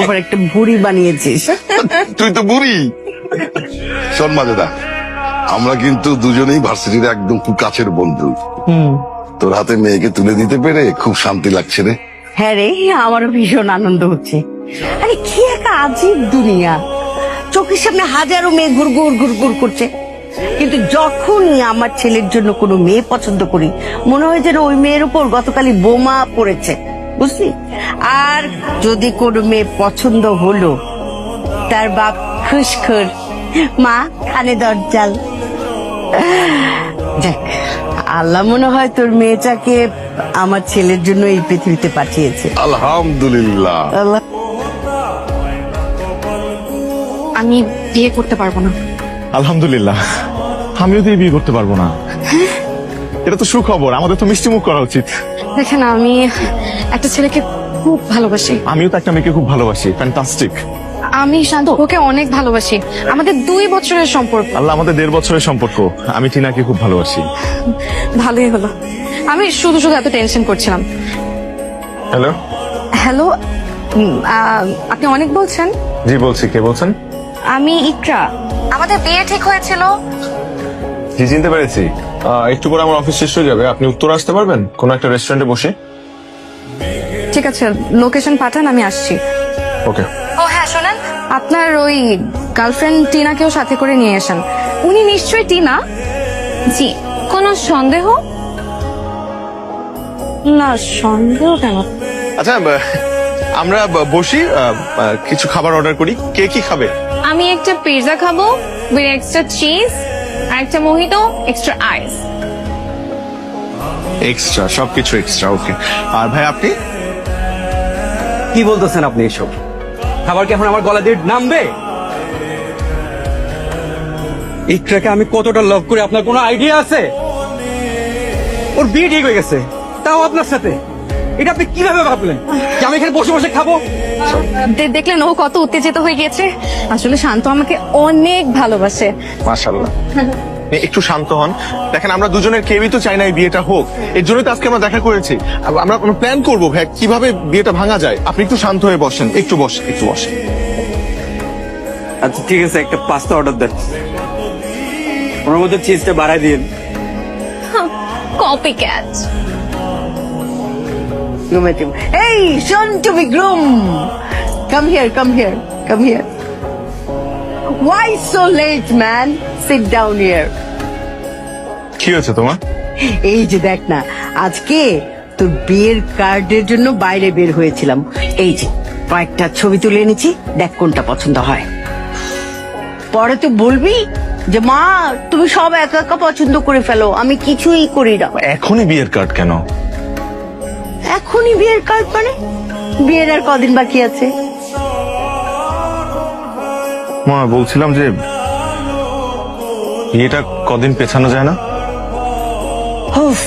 আবার একটা বুড়ি বানিয়েছিস। তুই তো বুড়ি। শোন মাজেদা, আমরা কিন্তু দুজনেই ভার্সিটির একদম খুব কাছের বন্ধু। তোর হাতে মেয়েকে তুলে দিতে পেরে খুব শান্তি লাগছে রে। হ্যাঁ রে, আমারও ভীষণ আনন্দ হচ্ছে। আরে কি এক আজীব দুনিয়া, চোখের সামনে হাজারো মেয়ে ঘুরঘুর ঘুরঘুর করছে, কিন্তু যখনই আমার ছেলের জন্য কোনো মেয়ে পছন্দ করি মনে হয় যেন ওই মেয়ের উপর গতকালই বোমা পড়েছে, বুঝলি? আর যদি কোনো মেয়ে পছন্দ হলো, তার বাপ খুশখুর, মা কানে দরজাল। যাক, আল্লাহ মনে হয় তোর মেয়েটাকে আমার ছেলের জন্য এই পৃথিবীতে পাঠিয়েছে। আলহামদুলিল্লাহ। আল্লাহ। আমি বিয়ে করতে পারবো না। আলহামদুলিল্লাহ, আমিও তো বিয়ে করতে পারবো না। এটা তো সুখবর, আমাদের তো মিষ্টি মুখ করা উচিত। দেখেন, আমি একটা ছেলেকে খুব ভালোবাসি। আমিও তো একটা মেয়েকে খুব ভালোবাসি, ফ্যান্টাস্টিক। আমি শান্ত ওকে অনেক ভালোবাসি। আমাদের 2 বছরের সম্পর্ক। আল্লাহ, আমাদের 1.5 বছরের সম্পর্ক। আমি টিনাকে খুব ভালোবাসি। ভালোই হলো। আমি শুধু শুধু এত টেনশন করছিলাম। হ্যালো। হ্যালো, আপনি অনেক বলছেন? জি বলছি, কে বলছেন? আমি ইকরা। আমাদের বিয়ে ঠিক হয়েছিল। জি চিনতে পেরেছি। একটু পরে আমার অফিস শেষ হয়ে যাবে, আপনি উত্তর আসতে পারবেন কোন একটা রেস্টুরেন্টে বসে? ঠিক আছে, লোকেশন পাঠান, আমি আসছি। ওকে। ও হ্যাঁ, শোনেন, আপনার ওই গার্লফ্রেন্ড টিনাকেও সাথে করে নিয়ে আসেন। উনি নিশ্চয়ই টিনা? জি। কোনো সন্দেহ? না, সন্দেহ কেন? আচ্ছা, আমরা বসি, কিছু খাবার অর্ডার করি। কে কি খাবে? আমি একটা পিৎজা খাবো উইথ এক্সট্রা চিজ, আর একটা মোহিতো এক্সট্রা আইস। এক্সট্রা, সবকিছু এক্সট্রা। ওকে। আর ভাই আপনি? কি বলতেছেন আপনি এসব? খাবার কি এখন আমার গলা দিয়ে নামবে? ইকরাকে আমি কতটা লাভ করি আপনার কোনো আইডিয়া আছে? ওর বিয়ে ঠিক হয়ে গেছে, তাও আপনার সাথে। এটা আপনি কিভাবে ভাবলেন যে আমি এখানে বসে বসে খাবো? দেখলেন ও কত উত্তেজিত হয়ে গেছে। আসলে শান্ত আমাকে অনেক ভালোবাসে। মাশাআল্লাহ। একটু শান্ত হন। দেখেন, আমরা দুজনের কেউই তো চাই না এই বিয়েটা হোক। এর জন্যই তো আজকে আমরা দেখা করেছি। আমরা প্ল্যান করবো ভাই কিভাবে বিয়েটা ভাঙা যায়। আপনি একটু শান্ত হয়ে বসেন, একটু বসেন, একটু বসেন। আচ্ছা ঠিক আছে, একটা পাস্তা অর্ডার দেন, ওর মধ্যে চিজটা বাড়াই দিন। Copy cat. Hey, son to be groom. Come here, come here, come here. Why so late, man? Sit down here. কি হয়েছে তোমার? এই যে দেখ না, আজকে তোর বিয়ের কার্ডের জন্য বাইরে বের হয়েছিলাম। এই যে কয়েকটা ছবি তুলে এনেছি, দেখ কোনটা পছন্দ হয়। পরে তুই বলবি যে মা তুমি সব একা একা পছন্দ করে ফেলো, আমি কিছুই করি না। এখনই বিয়ের কার্ড কেন? এখনই বিয়ের কার্ড মানে? বিয়ের আর কদিন বাকি আছে? মা বলছিলাম যে বিয়েটা কদিন পেছানো যায় না? উফ,